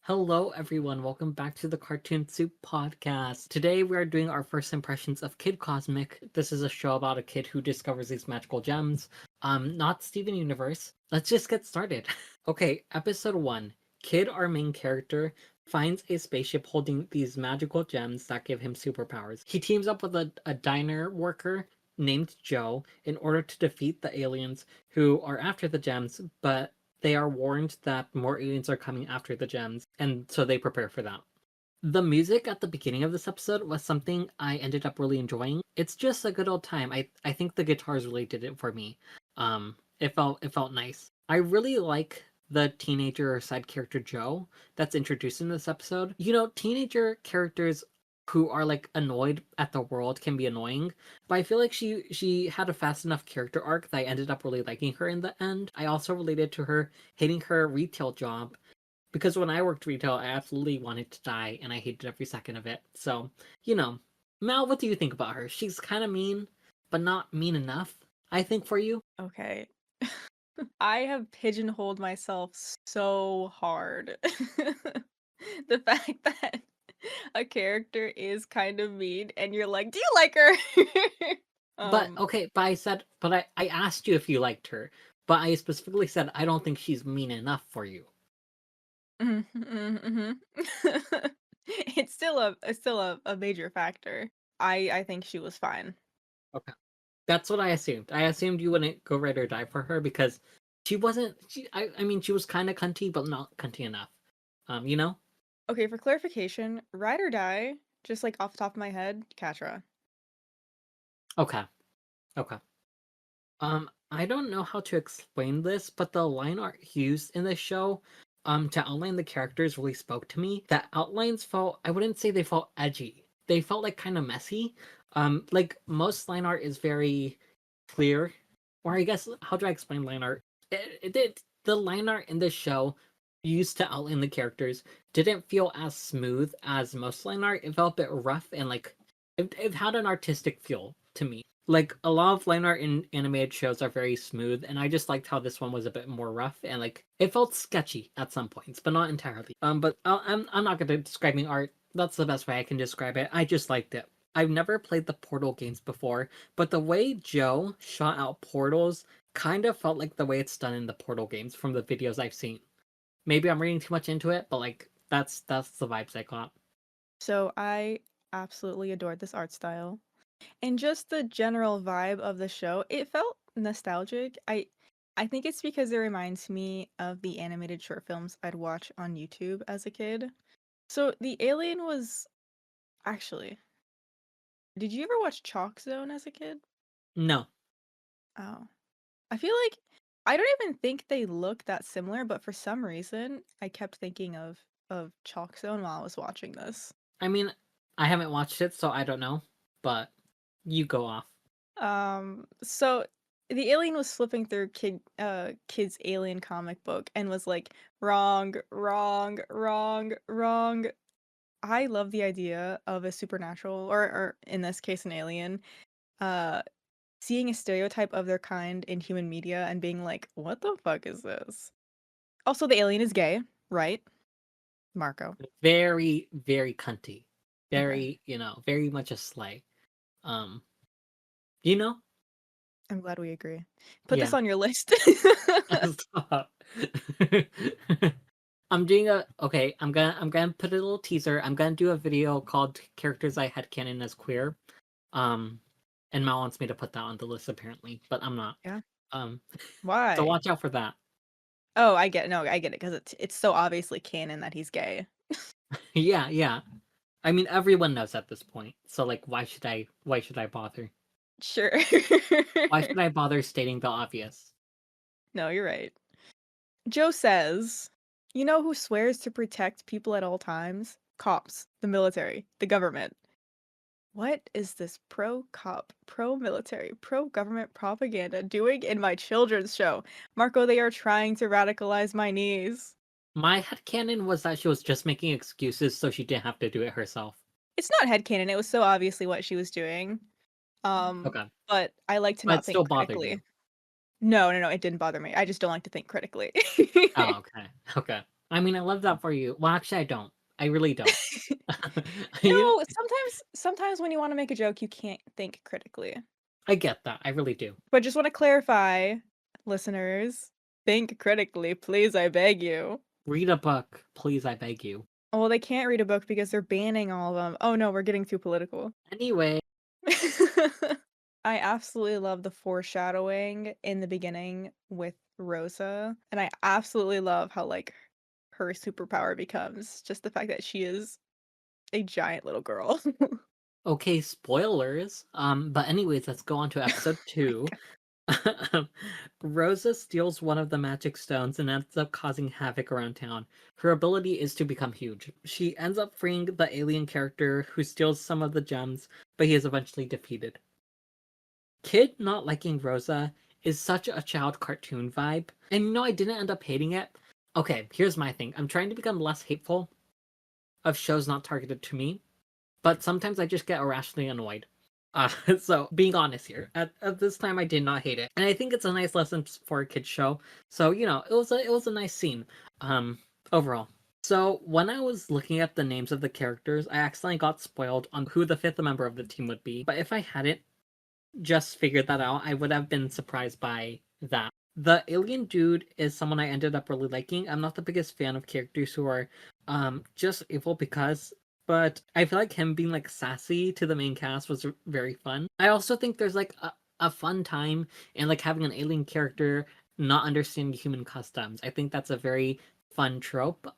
Hello, everyone. Welcome back to the Cartoon Soup podcast. Today, we are doing our first impressions of Kid Cosmic. This is a show about a kid who discovers these magical gems. Not Steven Universe. Let's just get started. Okay, episode 1. Kid, our main character, finds a spaceship holding these magical gems that give him superpowers. He teams up with a diner worker named Joe in order to defeat the aliens who are after the gems, but they are warned that more aliens are coming after the gems, and so they prepare for that. The music at the beginning of this episode was something I ended up really enjoying. It's just a good old time. I think the guitars really did it for me. It felt nice. I really like the teenager side character Joe that's introduced in this episode. Teenager characters who are like annoyed at the world can be annoying, but I feel like she had a fast enough character arc that I ended up really liking her in the end. I also related to her hating her retail job because when I worked retail, I absolutely wanted to die and I hated every second of it. So, you know, Mal, what do you think about her? She's kind of mean, but not mean enough, I think, for you. Okay. I have pigeonholed myself so hard. The fact that a character is kind of mean and you're like, "Do you like her?" But Um, okay, but I asked you if you liked her, but I specifically said I don't think she's mean enough for you. mhm, mhm, mhm. It's still a major factor. I think she was fine. Okay. That's what I assumed. I assumed you wouldn't go ride or die for her because she wasn't. I mean, she was kind of cunty, but not cunty enough. You know? Okay, for clarification, ride or die, just like off the top of my head, Catra. Okay. Okay. I don't know how to explain this, but the line art used in this show, to outline the characters really spoke to me. The outlines felt, I wouldn't say they felt edgy. They felt like kind of messy. Like most line art is very clear, or I guess how do I explain line art? The line art in this show used to outline the characters didn't feel as smooth as most line art. It felt a bit rough and like it had an artistic feel to me. Like a lot of line art in animated shows are very smooth, and I just liked how this one was a bit more rough and like it felt sketchy at some points, but not entirely. But I'm not gonna describing art. That's the best way I can describe it. I just liked it. I've never played the Portal games before, but the way Joe shot out portals kind of felt like the way it's done in the Portal games from the videos I've seen. Maybe I'm reading too much into it, but like that's the vibes I got. So I absolutely adored this art style. And just the general vibe of the show, it felt nostalgic. I think it's because it reminds me of the animated short films I'd watch on YouTube as a kid. So the alien was actually, did you ever watch Chalk Zone as a kid? No, Oh. I feel like I don't even think they look that similar, but for some reason I kept thinking of Chalk Zone while I was watching this. I mean I haven't watched it, so I don't know, but you go off. So the alien was flipping through kid's alien comic book and was like, wrong, wrong, wrong, wrong. I love the idea of a supernatural, or in this case, an alien, uh, seeing a stereotype of their kind in human media and being like, what the fuck is this? Also, the alien is gay, right? Marco. Very, very cunty. Okay. Very, very much a slay. Um, you know? I'm glad we agree. Put this Yeah. on your list. Stop. I'm doing a okay, I'm gonna put a little teaser. I'm gonna do a video called Characters I Had Canon as Queer. Um and Mal wants me to put that on the list apparently, but I'm not. Yeah. Um so Why? watch out for that. Oh, I get it. No, I get it because it's so obviously canon that he's gay. Yeah, yeah. I mean everyone knows at this point. So like why should I bother? Sure. Why should I bother stating the obvious? No, you're right. Joe says, "You know who swears to protect people at all times? Cops, the military, the government. What is this pro-cop, pro-military, pro-government propaganda doing in my children's show? Marco, they are trying to radicalize my niece." My headcanon was that she was just making excuses so she didn't have to do it herself. It's not headcanon, it was so obviously what she was doing. Okay. But I like to But not it think still bothered critically. you. No, no, no, it didn't bother me. I just don't like to think critically. Oh, okay. Okay. I mean, I love that for you. Well, actually, I don't. I really don't. You No, sometimes when you wanna make a joke, you can't think critically. I get that. I really do. But just wanna clarify, listeners, think critically, please, I beg you. Read a book, please, I beg you. Well, they can't read a book because they're banning all of them. Oh, no, we're getting too political. Anyway, I absolutely love the foreshadowing in the beginning with Rosa, and I absolutely love how, like, her superpower becomes just the fact that she is a giant little girl. okay, spoilers. But anyways, let's go on to episode My 2. god. Rosa steals one of the magic stones and ends up causing havoc around town. Her ability is to become huge. She ends up freeing the alien character who steals some of the gems, but he is eventually defeated. Kid not liking Rosa is such a child cartoon vibe. And I didn't end up hating it. Okay, here's my thing. I'm trying to become less hateful of shows not targeted to me, but sometimes I just get irrationally annoyed. So being honest here, at this time I did not hate it, and I think it's a nice lesson for a kids show. So it was a nice scene, overall. So when I was looking at the names of the characters, I accidentally got spoiled on who the fifth member of the team would be. But if I hadn't just figured that out, I would have been surprised by that. The alien dude is someone I ended up really liking. I'm not the biggest fan of characters who are just evil because, but I feel like him being like sassy to the main cast was very fun. I also think there's like a fun time in like having an alien character not understanding human customs. I think that's a very fun trope.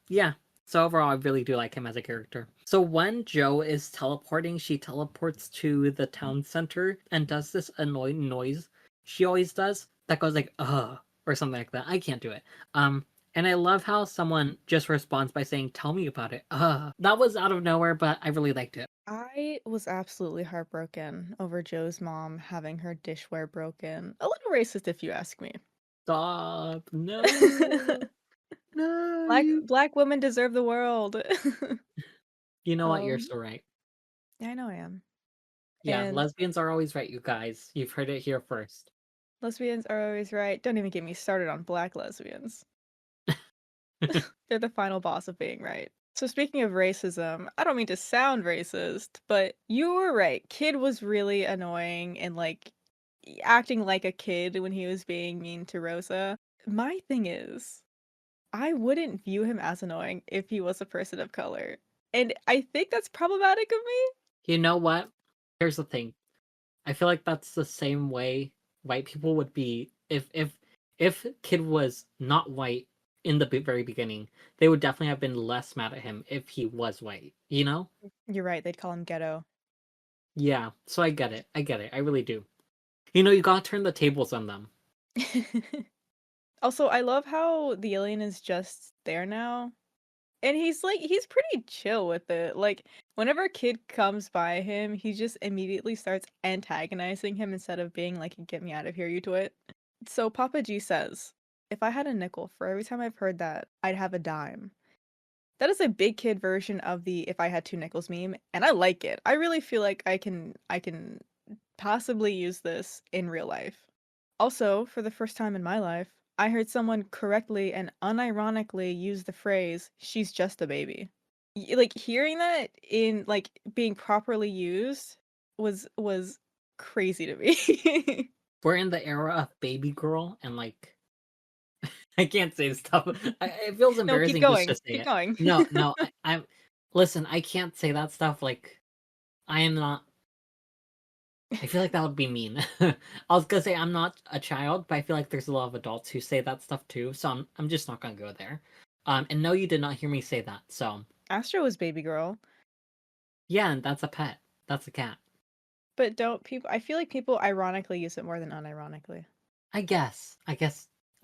Yeah, so overall, I really do like him as a character. So when Joe is teleporting, she teleports to the town center and does this annoying noise she always does that goes like or something like that. I can't do it. And I love how someone just responds by saying, "Tell me about it." That was out of nowhere, but I really liked it. I was absolutely heartbroken over Joe's mom having her dishware broken. A little racist if you ask me. Stop! No, no, Black women deserve the world. you know what? You're Um, so right. I know I am. Yeah, And lesbians are always right, you guys. You've heard it here first. lesbians are always right. Don't even get me started on black lesbians. They're the final boss of being right. So speaking of racism, I don't mean to sound racist, but you were right. Kid was really annoying and like acting like a kid when he was being mean to Rosa. My thing is, I wouldn't view him as annoying if he was a person of color. And I think that's problematic of me. You know what? Here's the thing. I feel like that's the same way white people would be if Kid was not white in the very beginning. They would definitely have been less mad at him if he was white. You know? You're right, they'd call him ghetto. Yeah. So I get it. I get it. I really do. You gotta turn the tables on them. Also, I love how the alien is just there now. And he's pretty chill with it. Like, whenever a kid comes by him, he just immediately starts antagonizing him instead of being like, "Get me out of here, you twit." So Papa G says, "If I had a nickel for every time I've heard that, I'd have a dime." That is a big kid version of the "if I had two nickels" meme, and I like it. I really feel like I can possibly use this in real life. Also, for the first time in my life, I heard someone correctly and unironically use the phrase, "she's just a baby." Like hearing that in like being properly used was crazy to me. We're in the era of baby girl and like I can't say stuff. It feels No, keep embarrassing just to going. say Keep it. going. No, no, I'm listen, I can't say that stuff like I am not I feel like that would be mean. I was gonna say I'm not a child, but I feel like there's a lot of adults who say that stuff too, so I'm just not gonna go there. And no, you did not hear me say that. So Astro was baby girl, yeah, and that's a pet. That's a cat. but don't people I feel like people ironically use it more than unironically. I guess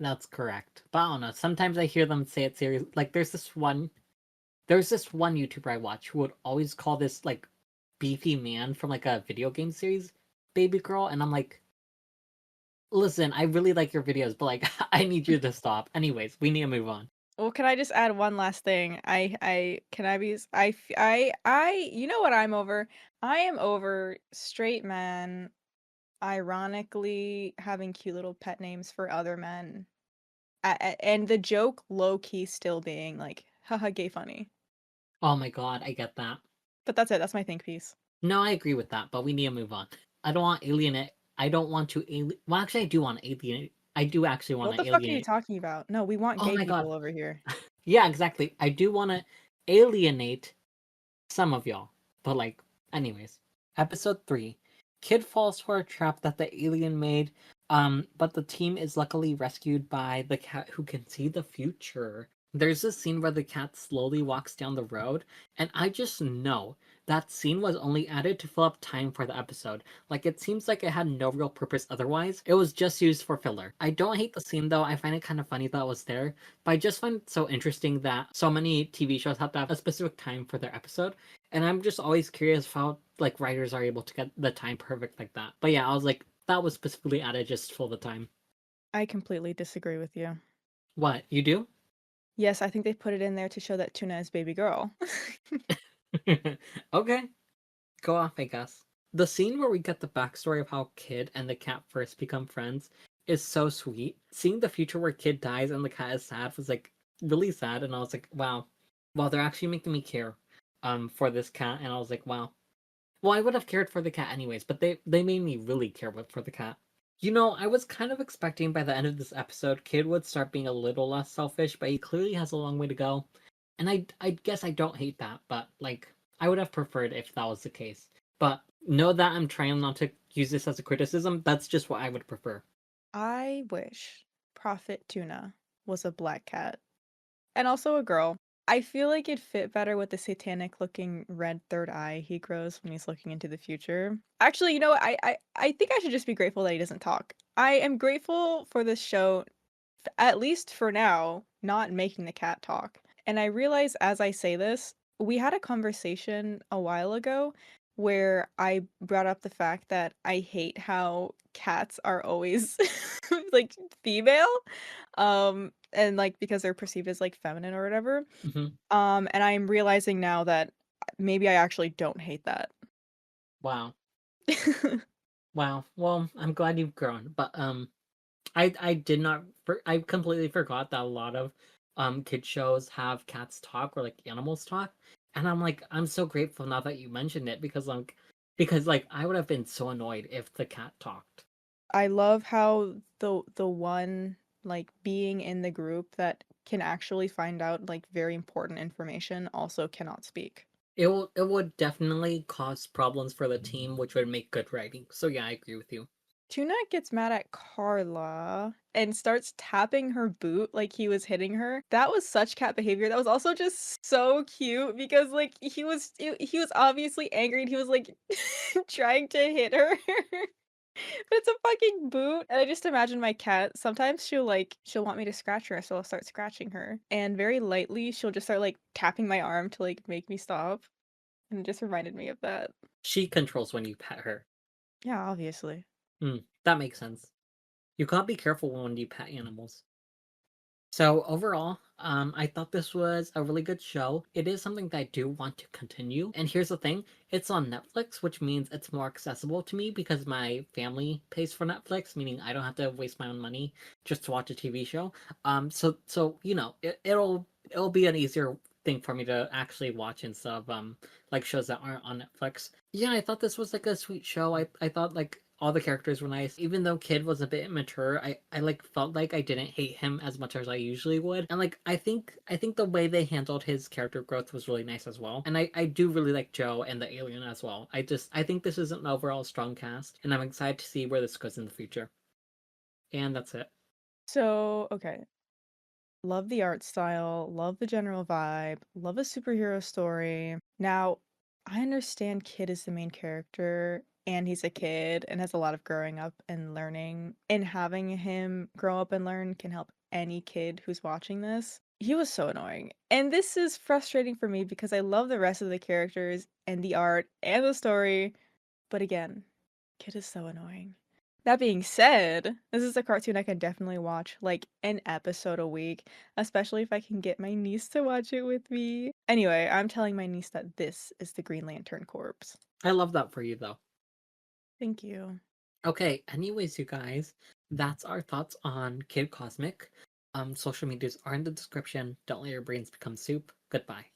that's correct. But I don't know. Sometimes I hear them say it serious. Like there's this one YouTuber I watch who would always call this like beefy man from like a video game series baby girl, and I'm like, listen, I really like your videos, but like I need you to stop. Anyways, we need to move on. Well, can I just add one last thing? I can I be s- I f- I you know what I'm over? I am over straight men ironically having cute little pet names for other men And the joke low key still being like, haha, gay funny. Oh my god, I get that. But that's it. That's my think piece. No, I agree with that, but we need to move on. I don't want alienate. I don't want to alien. Well, actually, I do want to alienate. I do actually want What to the fuck are you alienate. talking about? No, we want Oh gay my god. people over here. Yeah, exactly. I do want to alienate some of y'all. But like, anyways, episode 3. Kid falls for a trap that the alien made. But the team is luckily rescued by the cat who can see the future. There's a scene where the cat slowly walks down the road, and I just know that scene was only added to fill up time for the episode. Like, it seems like it had no real purpose otherwise. It was just used for filler. I don't hate the scene though. I find it kind of funny that it was there, but I just find it so interesting that so many TV shows have to have a specific time for their episode. And I'm just always curious how like writers are able to get the time perfect like that. But yeah, I was like, that was specifically added just for the time. I completely disagree with you. What, you do? Yes, I think they put it in there to show that Tuna is baby girl. Okay, go off, I guess. The scene where we get the backstory of how Kid and the cat first become friends is so sweet. Seeing the future where Kid dies and the cat is sad was like really sad, and I was like, wow, they're actually making me care for this cat, and I was like, wow. Well, I would have cared for the cat anyways, but they made me really care for the cat. You know, I was kind of expecting by the end of this episode, Kid would start being a little less selfish, but he clearly has a long way to go. And I guess I don't hate that, but like I would have preferred if that was the case. But know that I'm trying not to use this as a criticism. That's just what I would prefer. I wish Prophet Tuna was a black cat and also a girl. I feel like it fit better with the satanic looking red third eye he grows when he's looking into the future. Actually, you know what? I think I should just be grateful that he doesn't talk. I am grateful for this show, at least for now, not making the cat talk. And I realize as I say this, we had a conversation a while ago where I brought up the fact that I hate how cats are always like female. And like because they're perceived as like feminine or whatever. Hmm. And I'm realizing now that maybe I actually don't hate that. Wow, wow. Well, I'm glad you've grown, but I did not. I completely forgot that a lot of kid shows have cats talk or like animals talk, and I'm like, I'm so grateful now that you mentioned it because like I would have been so annoyed if the cat talked. I love how the one like being in the group that can actually find out like very important information also cannot speak. It would definitely cause problems for the team, which would make good writing. So yeah, I agree with you. Tuna gets mad at Carla and starts tapping her boot like he was hitting her. That was such cat behavior. That was also just so cute because like he was obviously angry and he was like trying to hit her. But it's a fucking boot. And I just imagine my cat. Sometimes she'll want me to scratch her, so I'll start scratching her. And very lightly she'll just start like tapping my arm to like make me stop. And it just reminded me of that. She controls when you pet her. Yeah, obviously. That makes sense. You gotta be careful when you pet animals. So overall, I thought this was a really good show. It is something that I do want to continue. And here's the thing, it's on Netflix, which means it's more accessible to me because my family pays for Netflix, meaning I don't have to waste my own money just to watch a TV show. So you know, it'll be an easier thing for me to actually watch instead of like shows that aren't on Netflix. Yeah, I thought this was like a sweet show. I thought like all the characters were nice. Even though Kid was a bit immature, I like felt like I didn't hate him as much as I usually would. And like I think the way they handled his character growth was really nice as well. And I do really like Joe and the alien as well. I think this is an overall strong cast, and I'm excited to see where this goes in the future. And that's it. So, okay. Love the art style, love the general vibe, love a superhero story. Now, I understand Kid is the main character and he's a kid and has a lot of growing up and learning, and having him grow up and learn can help any kid who's watching this. He was so annoying. And this is frustrating for me because I love the rest of the characters and the art and the story, but again, Kid is so annoying. That being said, this is a cartoon I can definitely watch like an episode a week, especially if I can get my niece to watch it with me. Anyway, I'm telling my niece that this is the Green Lantern Corps. I love that for you though. Thank you. Okay, anyways, you guys, that's our thoughts on Kid Cosmic. Social medias are in the description. Don't let your brains become soup. Goodbye.